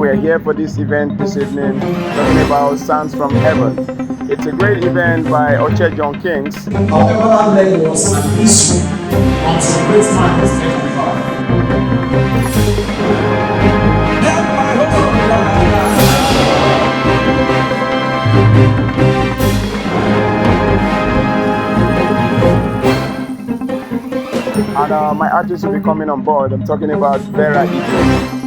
we're here for this event this evening, talking about Sounds from Heaven. It's a great event by Oche John Kings. However, that leg was an issue until great man was taken And my artist will be coming on board. I'm talking about Vera Iduh.